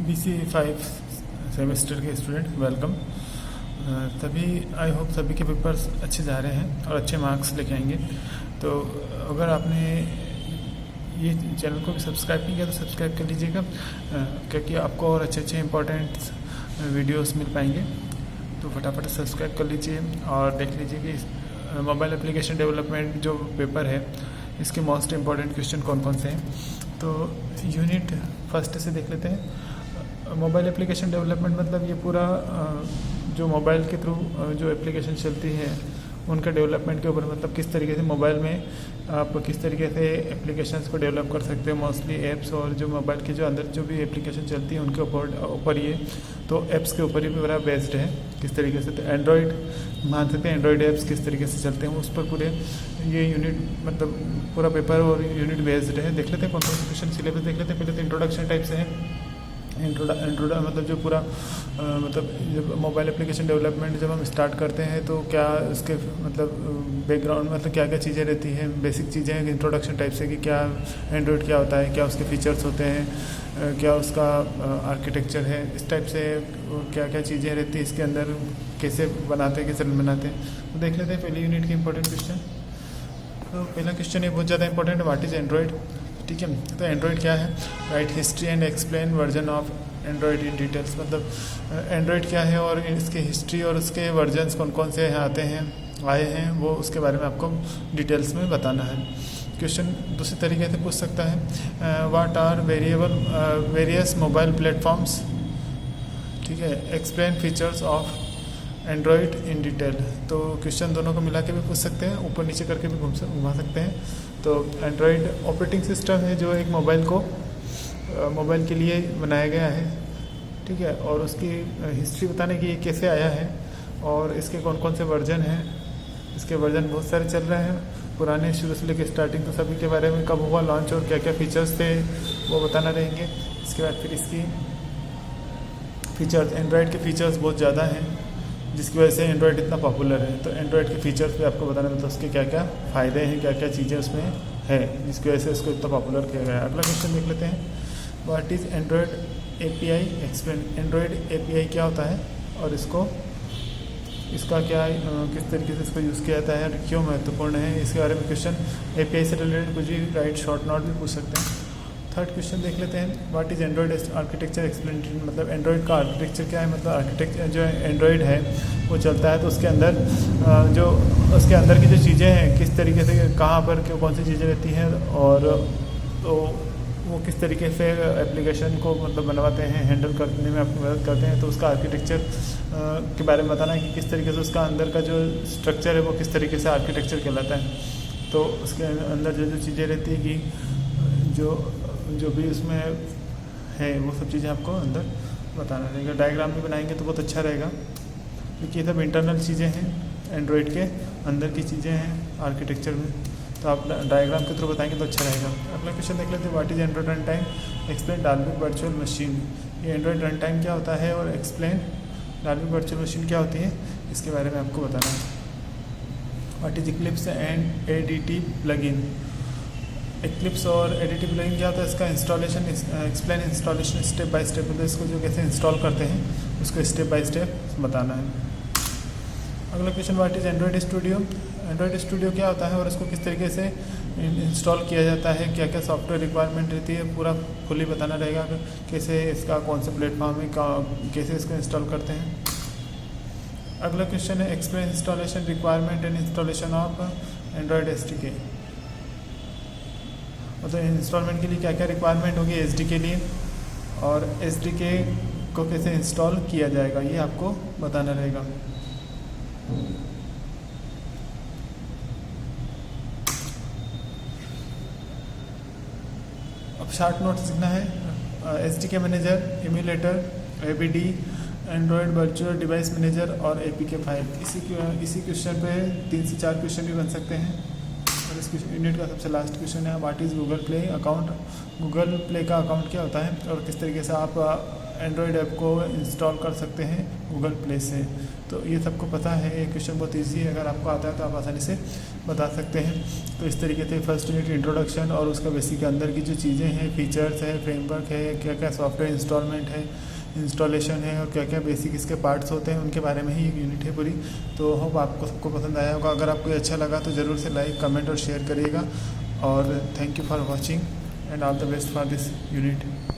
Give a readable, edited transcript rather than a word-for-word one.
BC5 semester के student welcome. सभी I hope सभी के पेपर्स अच्छे जा रहे हैं और अच्छे मार्क्स लेके आएंगे। तो अगर आपने ये चैनल को भी सब्सक्राइब नहीं किया तो सब्सक्राइब कर लीजिएगा, क्योंकि आपको और अच्छे इंपॉर्टेंट वीडियोस मिल पाएंगे। तो फटाफट सब्सक्राइब कर लीजिए और देख लीजिए कि मोबाइल एप्लीकेशन डेवलपमेंट जो पेपर है इसके मोस्ट इम्पॉर्टेंट क्वेश्चन कौन कौन से हैं। तो यूनिट फर्स्ट से देख लेते हैं। मोबाइल एप्लीकेशन डेवलपमेंट मतलब ये पूरा जो मोबाइल के थ्रू जो एप्लीकेशन चलती है उनका डेवलपमेंट के ऊपर, मतलब किस तरीके से मोबाइल में आप किस तरीके से एप्लीकेशंस को डेवलप कर सकते हो। मोस्टली ऐप्स और जो मोबाइल के जो अंदर जो भी एप्लीकेशन चलती है उनके ऊपर ये तो ऐप्स के ऊपर ही पूरा बेस्ड है। किस तरीके से तो एंड्रॉयड मान सकते हैं, एंड्रॉयड ऐप्स किस तरीके से चलते हैं उस पर पूरे ये यूनिट मतलब पूरा पेपर और यूनिट बेस्ड है। देख लेते हैं कौन कौन से क्वेश्चन सिलेबस देख लेते हैं। पहले तो इंट्रोडक्शन टाइप से है। इंट्रोडा मतलब जो पूरा मतलब जब मोबाइल एप्लीकेशन डेवलपमेंट जब हम स्टार्ट करते हैं तो क्या उसके मतलब बैकग्राउंड मतलब क्या क्या चीज़ें रहती हैं, बेसिक चीज़ें हैं इंट्रोडक्शन टाइप से कि क्या एंड्रॉयड क्या होता है, क्या उसके फीचर्स होते हैं, क्या उसका आर्किटेक्चर है, इस टाइप से क्या क्या चीज़ें रहती हैं इसके अंदर, कैसे बनाते हैं कैसे बनाते हैं। तो देख लेते हैं पहले यूनिट के इंपॉर्टेंट क्वेश्चन। तो पहला क्वेश्चन ये बहुत ज़्यादा इंपॉर्टेंट है, व्हाट इज़ एंड्रॉयड। ठीक है, तो एंड्रॉयड क्या है। Right history and explain version of Android in details, मतलब एंड्रॉयड क्या है और इसकी हिस्ट्री और उसके वर्जन्स कौन कौन से आए हैं वो उसके बारे में आपको डिटेल्स में बताना है। क्वेश्चन दूसरी तरीके से पूछ सकता है, what are various mobile platforms. ठीक है, explain features of Android in detail. तो क्वेश्चन दोनों को मिला के भी पूछ सकते हैं, ऊपर नीचे करके भी घुमा सकते हैं। तो एंड्रॉयड ऑपरेटिंग सिस्टम है जो एक मोबाइल के लिए बनाया गया है। ठीक है, और उसकी हिस्ट्री बताने की कैसे आया है और इसके कौन कौन से वर्जन हैं। इसके वर्जन बहुत सारे चल रहे हैं, पुराने शुरू से लेकर स्टार्टिंग, तो सभी के बारे में कब हुआ लॉन्च और क्या क्या फीचर्स थे वो बताना रहेंगे। इसके बाद फिर इसकी फीचर्स, एंड्रॉयड के फीचर्स बहुत ज़्यादा हैं जिसकी वजह से एंड्रॉयड इतना पॉपुलर है। तो एंड्रॉयड के फीचर्स पे आपको बताना मतलब उसके क्या क्या फ़ायदे हैं, क्या क्या चीज़ें उसमें है जिसकी वजह से उसको इतना पॉपुलर किया गया है। अगला क्वेश्चन देख लेते हैं, what is Android API explain. Android API क्या होता है और इसका क्या किस तरीके से इसको यूज़ किया जाता है, क्यों महत्वपूर्ण है, इसके बारे में क्वेश्चन API से रिलेटेड कुछ भी राइट शॉर्ट नोट भी पूछ सकते हैं। थर्ड क्वेश्चन देख लेते हैं, what is Android architecture explain. मतलब एंड्रॉयड का आर्किटेक्चर क्या है, मतलब आर्किटेक्चर जो एंड्रॉयड है वो चलता है तो उसके अंदर की जो चीज़ें हैं किस तरीके से कहाँ पर कौन सी चीज़ें रहती हैं और तो वो किस तरीके से एप्लीकेशन को मतलब बनवाते हैं, हैंडल करने में आपकी मदद करते हैं। तो उसका आर्किटेक्चर के बारे में बताना है कि किस तरीके से उसका अंदर का जो स्ट्रक्चर है वो किस तरीके से आर्किटेक्चर कहलाता है। तो उसके अंदर जो चीज़ें रहती है कि जो भी उसमें है वो सब चीज़ें आपको अंदर बताना रहेगा। डायग्राम भी बनाएंगे तो बहुत अच्छा रहेगा, क्योंकि ये सब इंटरनल चीज़ें हैं, एंड्रॉयड के अंदर की चीज़ें हैं आर्किटेक्चर में, तो आप डायग्राम के थ्रू बताएंगे तो अच्छा रहेगा। अगला क्वेश्चन देख लेते हैं, what is Android run time explain Dalvik virtual machine. ये एंड्रॉयड रन टाइम क्या होता है और एक्सप्लेन डाल्विक वर्चुअल मशीन क्या होती है इसके बारे में आपको बताना है। What is Eclipse and ADT plugin. Eclipse और ADT प्लगइन क्या होता है, इसका installation explain installation step by step, मतलब इसको जो कैसे इंस्टॉल करते हैं उसको स्टेप बाय स्टेप बताना है। अगला question, what is Android studio. Android studio क्या होता है और इसको किस तरीके से इंस्टॉल किया जाता है, क्या क्या सॉफ्टवेयर रिक्वायरमेंट रहती है, पूरा फुली बताना रहेगा। कैसे इसका कौन सा प्लेटफॉर्म है, कैसे इसको इंस्टॉल करते हैं। अगला क्वेश्चन है, explain installation requirement and installation of Android SDK। मतलब इंस्टॉलमेंट के लिए क्या क्या रिक्वायरमेंट होगी SDK के लिए और SDK को कैसे इंस्टॉल किया जाएगा ये आपको बताना रहेगा। अब शार्ट नोट्स लिखना है, SDK manager, emulator, ABD, Android virtual device manager और APK फाइल। इसी क्वेश्चन पे 3 से 4 क्वेश्चन भी बन सकते हैं। और इस यूनिट का सबसे लास्ट क्वेश्चन है, what is Google play account. Google play का अकाउंट क्या होता है और किस तरीके से आप एंड्रॉयड ऐप को इंस्टॉल कर सकते हैं गूगल प्ले से। तो ये सबको पता है, ये क्वेश्चन बहुत ईजी है, अगर आपको आता है तो आप आसानी से बता सकते हैं। तो इस तरीके से फर्स्ट यूनिट इंट्रोडक्शन और उसका बेसिक के अंदर की जो चीज़ें हैं, फीचर्स है, फ्रेमवर्क है, क्या क्या सॉफ्टवेयर इंस्टॉलमेंट है, इंस्टॉलेशन है और क्या क्या बेसिक इसके पार्ट्स होते हैं, उनके बारे में ही एक यूनिट है पूरी। तो होप आपको सबको पसंद आया होगा। अगर आपको अच्छा लगा तो ज़रूर से लाइक, कमेंट और शेयर करिएगा। और thank you for watching and all the best for this unit.